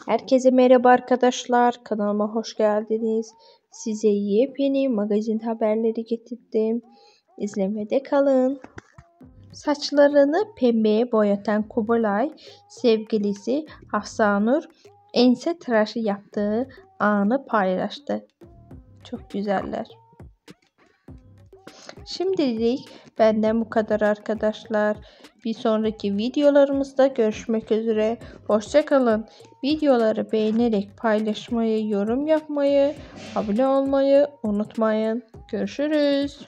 Herkese merhaba arkadaşlar. Kanalıma hoş geldiniz. Size yepyeni magazin haberleri getirdim. İzlemede kalın. Saçlarını pembeye boyatan Kubilay, sevgilisi Hafsanur ense tıraşı yaptığı anı paylaştı. Çok güzeller. Şimdilik benden bu kadar arkadaşlar. Bir sonraki videolarımızda görüşmek üzere. Hoşça kalın. Videoları beğenerek paylaşmayı, yorum yapmayı, abone olmayı unutmayın. Görüşürüz.